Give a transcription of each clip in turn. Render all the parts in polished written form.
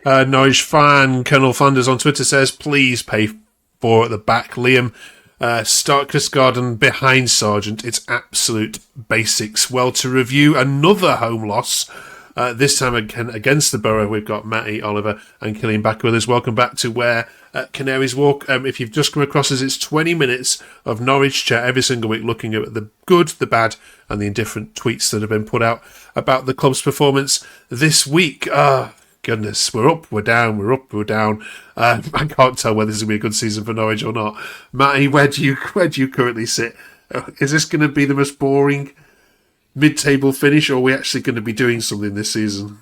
Norwich fan Colonel Flanders on Twitter says, please pay for at the back. Liam, start Chris Garden behind Sargent. It's absolute basics. Well, to review another home loss, this time again against the Borough, we've got Matty, Oliver and Killian back with us. Welcome back to Where Canaries Walk. If you've just come across us, it's 20 minutes of Norwich chat every single week, looking at the good, the bad and the indifferent tweets that have been put out about the club's performance this week. Goodness, we're up, we're down, we're up, we're down. I can't tell whether this is going to be a good season for Norwich or not. Matty, where do you currently sit? Is this going to be the most boring mid-table finish, or are we actually going to be doing something this season?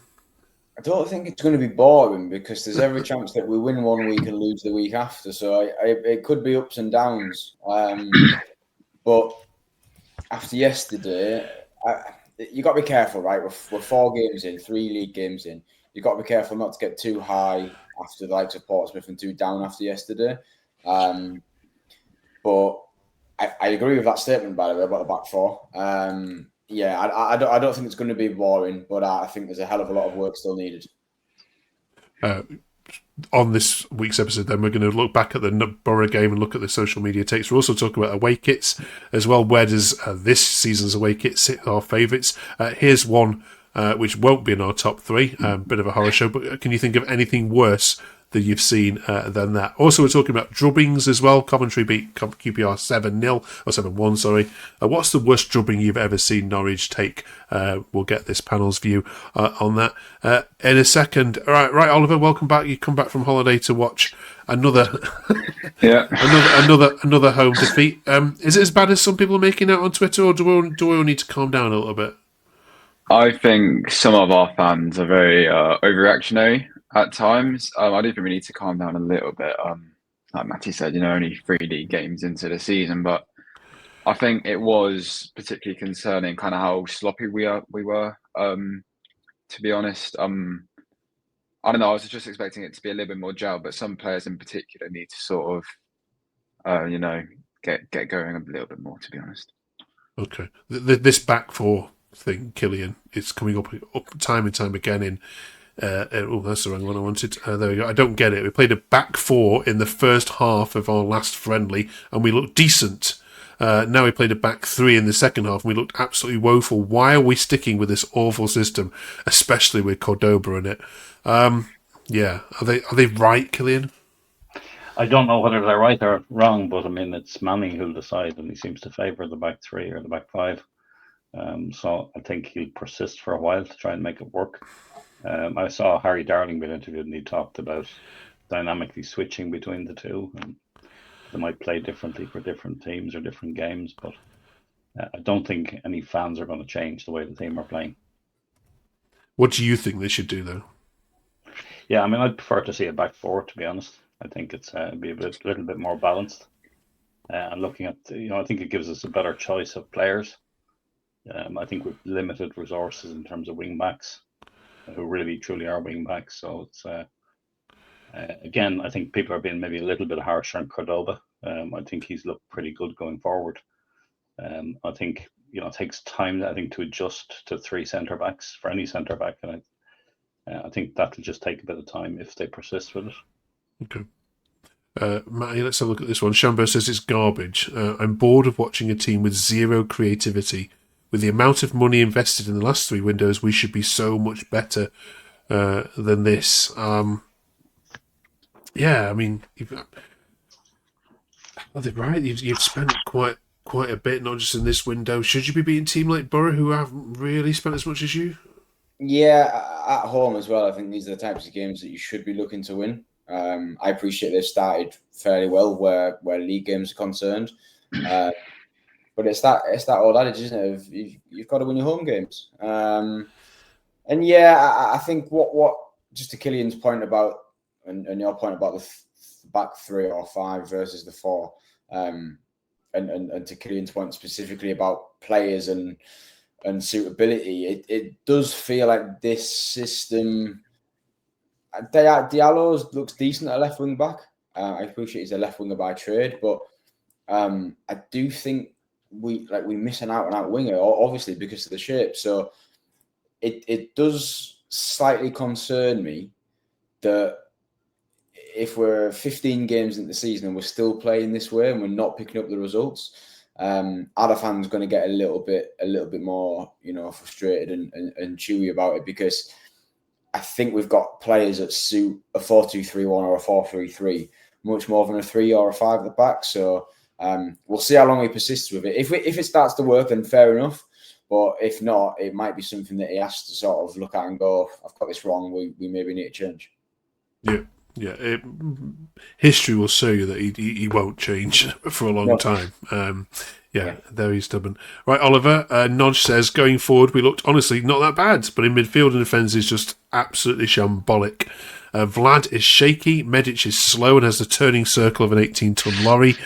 I don't think it's going to be boring because there's every chance that we win one week and lose the week after. So it could be ups and downs. But after yesterday, you got to be careful, right? We're 4 games in, 3 league games in. You've got to be careful not to get too high after the likes of Portsmouth and too down after yesterday. But I agree with that statement, by the way, about the back 4. I don't think it's going to be boring, but I think there's a hell of a lot of work still needed. On this week's episode, then we're going to look back at the Borough game and look at the social media takes. We're also talking about away kits as well. Where does this season's away kit sit? Our favourites. Here's one which won't be in our top 3. Bit of a horror show, but can you think of anything worse that you've seen than that? Also, we're talking about drubbings as well. Coventry beat QPR 7-0, or 7-1, sorry. What's the worst drubbing you've ever seen Norwich take? We'll get this panel's view on that in a second. Right, Oliver, welcome back. You come back from holiday to watch another another home defeat. Is it as bad as some people are making out on Twitter, or do we all need to calm down a little bit? I think some of our fans are very overreactionary at times. I do think we need to calm down a little bit. Like Matty said, only 3 league games into the season, but I think it was particularly concerning kind of how sloppy we were. To be honest, I don't know. I was just expecting it to be a little bit more gel, but some players in particular need to sort of, get going a little bit more. To be honest. Okay, this back 4 thing, Killian, it's coming up time and time again in. That's the wrong one I wanted. There we go. I don't get it. We played a back 4 in the first half of our last friendly, and we looked decent. Now we played a back 3 in the second half, and we looked absolutely woeful. Why are we sticking with this awful system, especially with Cordoba in it? Are they right, Killian? I don't know whether they're right or wrong, but I mean it's Manning who'll decide, and he seems to favour the back 3 or the back 5. So I think he'll persist for a while to try and make it work. I saw Harry Darling being interviewed, and he talked about dynamically switching between the two, and they might play differently for different teams or different games, but I don't think any fans are going to change the way the team are playing. What do you think they should do, though? Yeah, I mean, I'd prefer to see a back 4, to be honest. I think it's be a little bit more balanced. And looking at, I think it gives us a better choice of players. I think we've limited resources in terms of wing backs, who really truly are wing backs. So it's again, I think people are being maybe a little bit harsher on Cordoba. I think he's looked pretty good going forward. I think it takes time, I think, to adjust to 3 centre backs for any centre back, and I think that'll just take a bit of time if they persist with it. Okay. Matty, let's have a look at this one. Shambo says it's garbage. I'm bored of watching a team with zero creativity. With the amount of money invested in the last 3 windows, we should be so much better than this. I mean, are they right? You've spent quite a bit, not just in this window. Should you be beating a team like Borough, who haven't really spent as much as you? Yeah, at home as well. I think these are the types of games that you should be looking to win. I appreciate they've started fairly well where league games are concerned. But it's that old adage, isn't it? Of you've got to win your home games. I think what just to Killian's point about and your point about the back 3 or 5 versus the 4, and to Killian's point specifically about players and suitability, it does feel like this system. Diallo looks decent at left wing back. I appreciate he's a left winger by trade, but I do think we miss an out winger, obviously because of the shape. So it does slightly concern me that if we're 15 games into the season and we're still playing this way and we're not picking up the results, other fans going to get a little bit more, frustrated and chewy about it, because I think we've got players that suit a 4-2-3-1 or a 4-3-3 much more than a 3 or a 5 at the back. So we'll see how long he persists with it. If it starts to work, then fair enough. But if not, it might be something that he has to sort of look at and go, I've got this wrong. We maybe need to change. Yeah. History will show you that he won't change for a long time. Very stubborn. Right, Oliver, Nodge says, going forward, we looked, honestly, not that bad, but in midfield and defence is just absolutely shambolic. Vlad is shaky, Medic is slow and has the turning circle of an 18-ton lorry.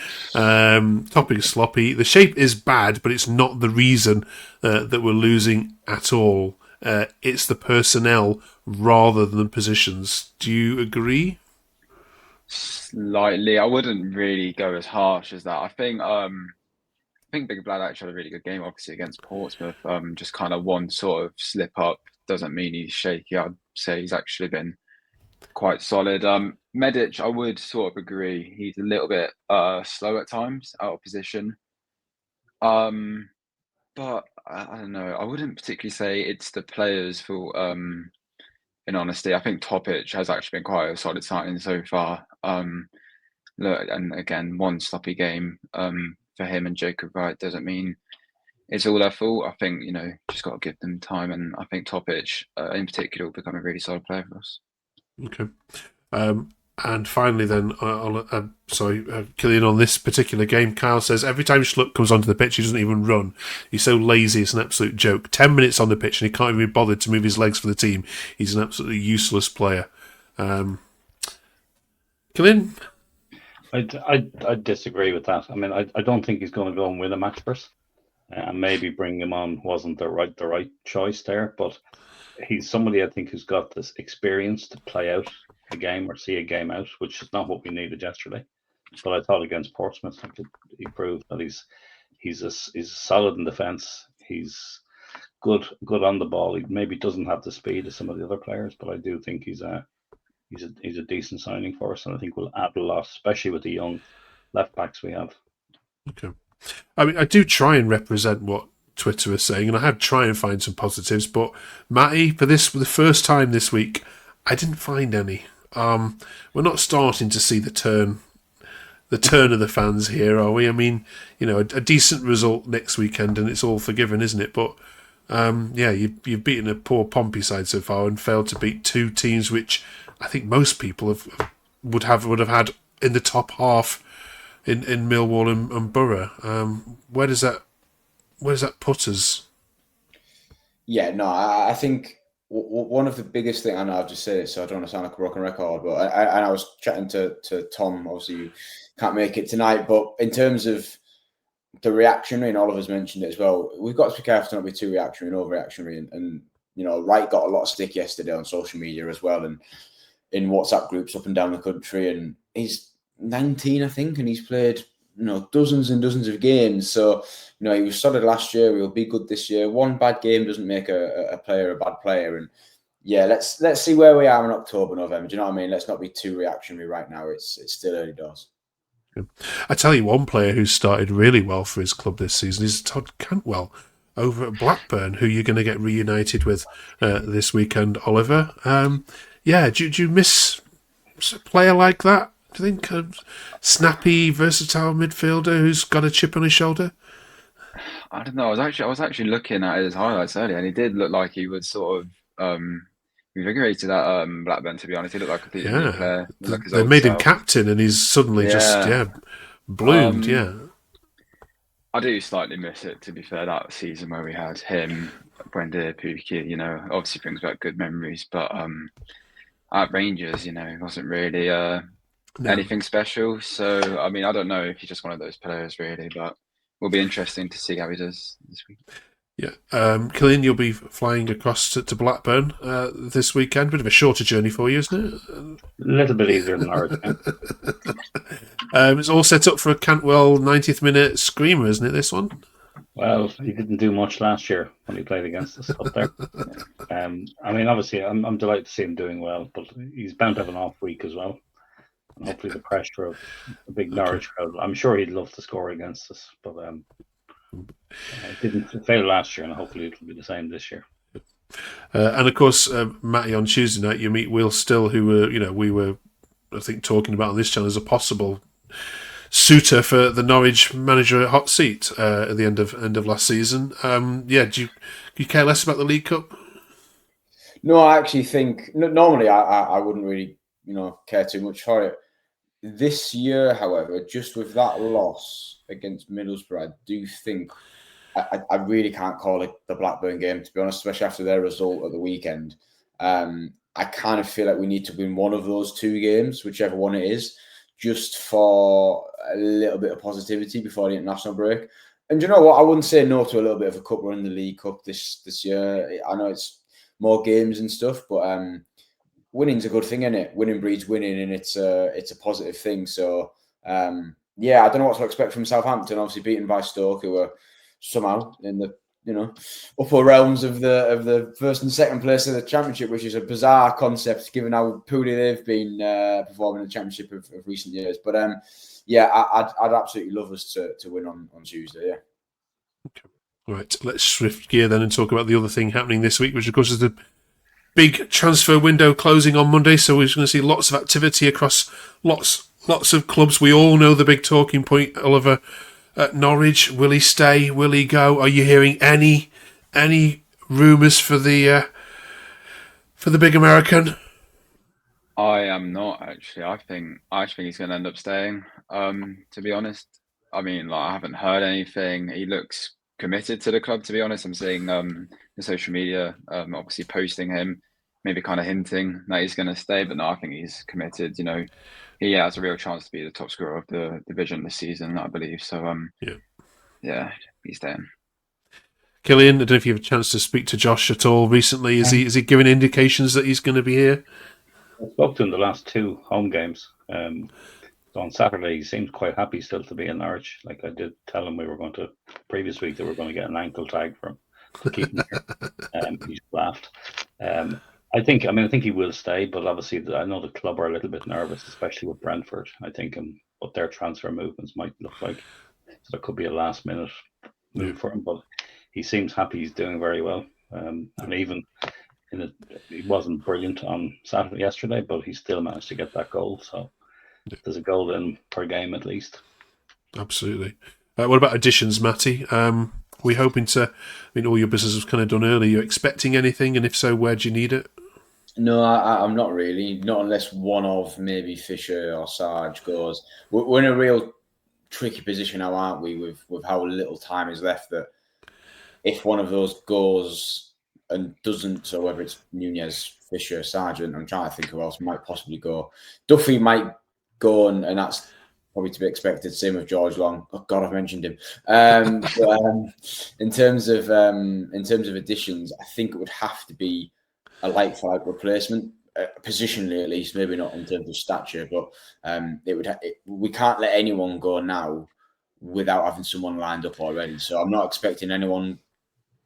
Topic is sloppy. The shape is bad, but it's not the reason that we're losing at all. It's the personnel rather than the positions. Do you agree? Slightly. I wouldn't really go as harsh as that. I think Big Vlad actually had a really good game, obviously, against Portsmouth. Just kind of one sort of slip up doesn't mean he's shaky. I'd say he's actually been quite solid. Medic, I would sort of agree. He's a little bit slow at times, out of position. But I don't know. I wouldn't particularly say it's the players' fault. In honesty, I think Topic has actually been quite a solid signing so far. Look, and again, one sloppy game for him and Jacob Wright doesn't mean it's all their fault. I think just got to give them time, and I think Topic in particular will become a really solid player for us. Okay. And finally, then, Killian, on this particular game, Kyle says, every time Schlupp comes onto the pitch, he doesn't even run. He's so lazy, it's an absolute joke. 10 minutes on the pitch and he can't even be bothered to move his legs for the team. He's an absolutely useless player. Killian? I disagree with that. I mean, I don't think he's going to go and win a match for us. And maybe bringing him on wasn't the right choice there, but he's somebody I think who's got this experience to play out a game or see a game out, which is not what we needed yesterday. But I thought against Portsmouth, he proved that he's solid in defence. He's good on the ball. He maybe doesn't have the speed of some of the other players, but I do think he's a decent signing for us, and I think we'll add a lot, especially with the young left backs we have. Okay. I mean, I do try and represent what Twitter is saying, and I have tried and find some positives, but Matty, for the first time this week, I didn't find any. We're not starting to see the turn of the fans here, are we? I mean, a decent result next weekend and it's all forgiven, isn't it? But you've beaten a poor Pompey side so far and failed to beat two teams which I think most people would have had in the top half in Millwall and Borough. Where does that put us? Yeah, no, I think one of the biggest things, I know I've just said it, so I don't want to sound like a broken record, but I was chatting to Tom, obviously you can't make it tonight, but in terms of the reactionary, and Oliver's mentioned it as well, we've got to be careful to not be too reactionary and overreactionary, and Wright got a lot of stick yesterday on social media as well, and in WhatsApp groups up and down the country, and he's 19, I think, and he's played dozens and dozens of games. So, he was solid last year. He'll be good this year. One bad game doesn't make a player a bad player. And yeah, let's see where we are in October, November. Do you know what I mean? Let's not be too reactionary right now. It's still early doors. I tell you, one player who's started really well for his club this season is Todd Cantwell over at Blackburn, who you're going to get reunited with this weekend, Oliver. Do you miss a player like that? Do you think a snappy, versatile midfielder who's got a chip on his shoulder? I don't know. I was actually looking at his highlights earlier, and he did look like he was sort of invigorated at Blackburn. To be honest, he looked like a completely new player. They made him captain, and he's suddenly just bloomed. I do slightly miss it. To be fair, that season where we had him, Brenda Pookie, obviously brings back good memories, but at Rangers, it wasn't really anything special. So, I mean, I don't know if he's just one of those players, really, but will be interesting to see how he does this week. Yeah. Killian, you'll be flying across to Blackburn this weekend. Bit of a shorter journey for you, isn't it? A little bit easier than ours. It's all set up for a Cantwell 90th minute screamer, isn't it, this one? Well, he didn't do much last year when he played against us up there. I mean, obviously, I'm delighted to see him doing well, but he's bound to have an off week as well. And hopefully, the pressure of a big Norwich crowd. I'm sure he'd love to score against us, but it didn't fail last year, and hopefully, it'll be the same this year. And of course, Matty, on Tuesday night, you meet Will Still, who we were, I think, talking about on this channel as a possible suitor for the Norwich manager hot seat at the end of last season. Do you care less about the League Cup? No, I actually think normally I wouldn't really care too much for it. This year, however, just with that loss against Middlesbrough, I do think I really can't call it the Blackburn game, to be honest, especially after their result at the weekend. I kind of feel like we need to win one of those two games, whichever one it is, just for a little bit of positivity before the international break. And you know what? I wouldn't say no to a little bit of a cup run in the League Cup this year. I know it's more games and stuff, but winning's a good thing, isn't it? Winning breeds winning, and it's a positive thing. So I don't know what to expect from Southampton. Obviously beaten by Stoke, who were somehow in the upper realms of the first and second place of the Championship, which is a bizarre concept given how poorly they've been performing in the Championship of recent years. But I'd absolutely love us to win on Tuesday. Yeah. Okay. Right, let's shift gear then and talk about the other thing happening this week, which of course is the big transfer window closing on Monday. So we're going to see lots of activity across lots of clubs. We all know the big talking point, Oliver, at Norwich. Will he stay? Will he go? Are you hearing any rumours for the big American? I am not actually. I think he's going to end up staying. To be honest, I mean, I haven't heard anything. He looks committed to the club. To be honest, I'm seeing the social media obviously posting him, maybe kind of hinting that he's going to stay. But no, I think he's committed. He has a real chance to be the top scorer of the division this season, I believe. So he's staying. Killian, I don't know if you have a chance to speak to Josh at all recently. Is he giving indications that he's going to be here? I spoke to him the last two home games. So on Saturday, he seemed quite happy still to be in Norwich. Like I did tell him previous week that we were going to get an ankle tag for him to keep him here. He just laughed. I think he will stay, but obviously I know the club are a little bit nervous, especially with Brentford. I think what their transfer movements might look like. So it could be a last minute move for him, but he seems happy. He's doing very well, and even he wasn't brilliant on Saturday yesterday, but he still managed to get that goal. So there's a goal in per game at least. Absolutely. What about additions, Matty? We hoping to? All your business was kind of done early. Are you expecting anything, and if so, where do you need it? No, I'm not really. Not unless one of maybe Fisher or Sarge goes. We're in a real tricky position now, aren't we? With how little time is left. That if one of those goes and doesn't, so whether it's Nunez, Fisher, Sargent, I'm trying to think who else might possibly go. Duffy might go, and that's probably to be expected. Same with George Long. Oh God, I've mentioned him. In terms of additions, I think it would have to be a like-for-like replacement, positionally at least. Maybe not in terms of stature, but we can't let anyone go now without having someone lined up already. So I'm not expecting anyone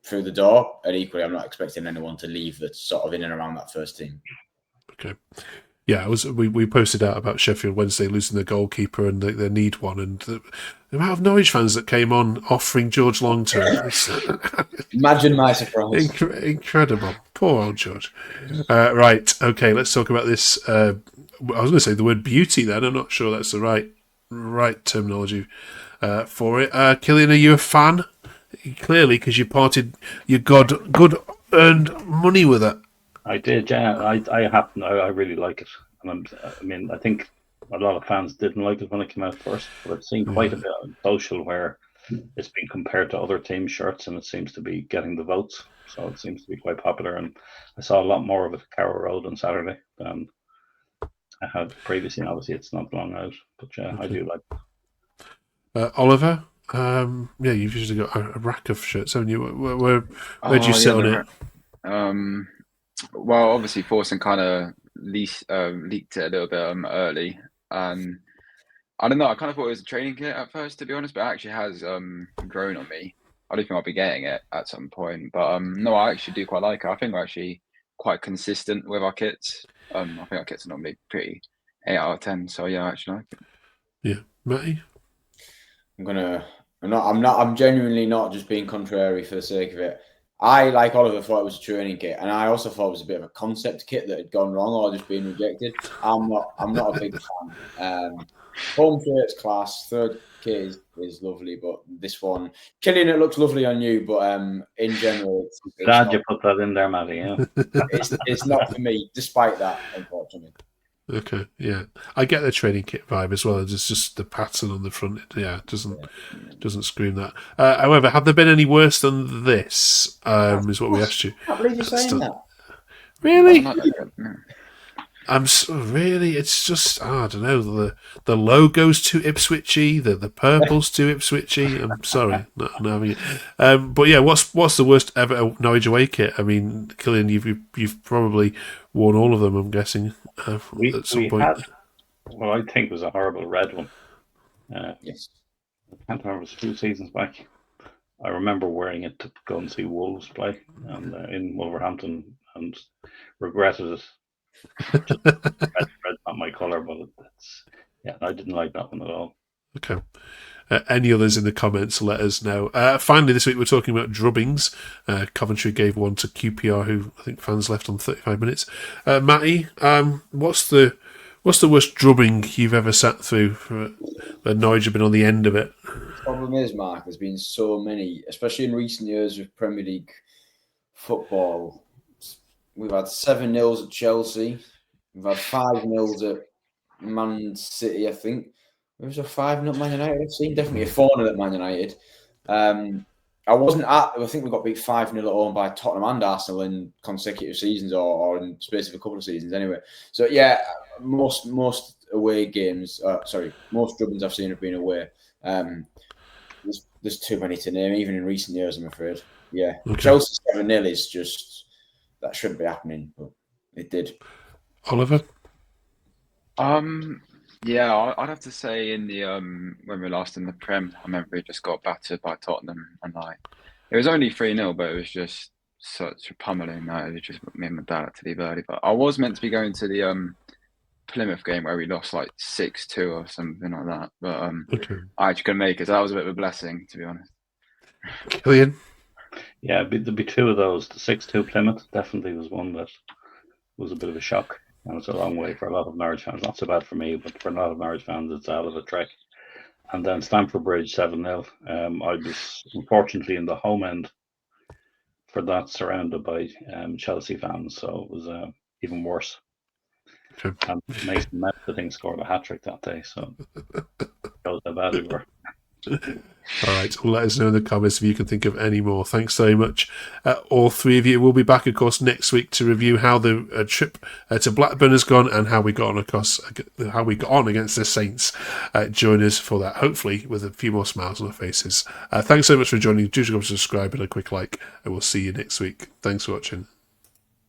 through the door, and equally, I'm not expecting anyone to leave that's sort of in and around that first team. Okay. Yeah, we posted out about Sheffield Wednesday losing their goalkeeper and they need one, and the amount of Norwich fans that came on offering George Long to Imagine my surprise. Incredible. Poor old George. Right, okay, let's talk about this. I was going to say the word beauty then. I'm not sure that's the right terminology for it. Killian, are you a fan? Clearly, because you parted your good earned money with it. I did, yeah. I really like it. And I think a lot of fans didn't like it when it came out first, but I've seen quite a bit on social where it's been compared to other team shirts, and it seems to be getting the votes. So it seems to be quite popular, and I saw a lot more of it at Carrow Road on Saturday than I had previously. And obviously, it's not long out, but yeah, okay. I do like it. Oliver, you've usually got a rack of shirts, haven't you? Where do you sit on it? Well, obviously, Forsen kind of leaked it a little bit early, and I don't know. I kind of thought it was a training kit at first, to be honest, but it actually has grown on me. I do think I'll be getting it at some point. But no, I actually do quite like it. I think we're actually quite consistent with our kits. I think our kits are normally pretty 8 out of 10. So yeah, I actually like it. Yeah, Matty. I'm genuinely not just being contrary for the sake of it. I, like Oliver, thought it was a training kit, and I also thought it was a bit of a concept kit that had gone wrong or just been rejected. I'm not a big fan. Home shirt's class, third kit is lovely, but this one, Killian, it looks lovely on you, but in general, it's Glad not, you put that in there, Matty. Yeah. it's not for me, despite that, unfortunately. Okay, yeah, I get the training kit vibe as well. It's just the pattern on the front. Yeah, it doesn't scream that. However, have there been any worse than this? Is what we asked you. I can't believe you're saying that. Really? Not that good, no. Really. It's just I don't know. The logo's too Ipswichy. The purple's too Ipswichy. I'm sorry, not having it. But yeah, what's the worst ever Norwich away kit? I mean, Killian, you've probably worn all of them. I'm guessing at some point. Had what I think was a horrible red one. Yes. I can't remember, it was a few seasons back. I remember wearing it to go and see Wolves play and in Wolverhampton, and regretted it. Just red's not my colour, but I didn't like that one at all. Okay. Any others in the comments, let us know. Finally, this week we're talking about drubbings. Coventry gave one to QPR, who I think fans left on 35 minutes. Matty, what's the worst drubbing you've ever sat through? Norwich have been on the end of it. The problem is, Mark, there's been so many, especially in recent years with Premier League football. We've had 7-0 at Chelsea. We've had 5-0 at Man City, I think. There was a 5-0 at Man United. I've seen definitely a 4-0 at Man United. I think we got beat 5-0 at home by Tottenham and Arsenal in consecutive seasons or in space of a couple of seasons anyway. So yeah, most away games, most drubbings I've seen have been away. There's too many to name, even in recent years, I'm afraid. Yeah. Okay. Chelsea 7-0 is just... that shouldn't be happening, but it did. Oliver? Yeah, I'd have to say in the when we were last in the Prem, I remember we just got battered by Tottenham, and it was only 3-0, but it was just such a pummeling that it was just me and my dad had to leave early. But I was meant to be going to the Plymouth game where we lost like 6-2 or something like that, but I actually couldn't make it. So that was a bit of a blessing, to be honest. Killian? Yeah, there'd be two of those. The 6-2 Plymouth definitely was one that was a bit of a shock. And it's a long way for a lot of Norwich fans. Not so bad for me, but for a lot of Norwich fans, it's out of a trek. And then Stamford Bridge 7-0. I was unfortunately in the home end for that, surrounded by Chelsea fans, so it was even worse. Okay. And Mason Mount, I think, scored a hat-trick that day, so that shows how bad we were. All right, well, let us know in the comments if you can think of any more. Thanks very much, all three of you. We'll be back, of course, next week to review how the trip to Blackburn has gone and how we got on against the Saints. Join us for that, hopefully with a few more smiles on our faces. Thanks so much for joining. Do subscribe and a quick like, and we'll see you next week. Thanks for watching.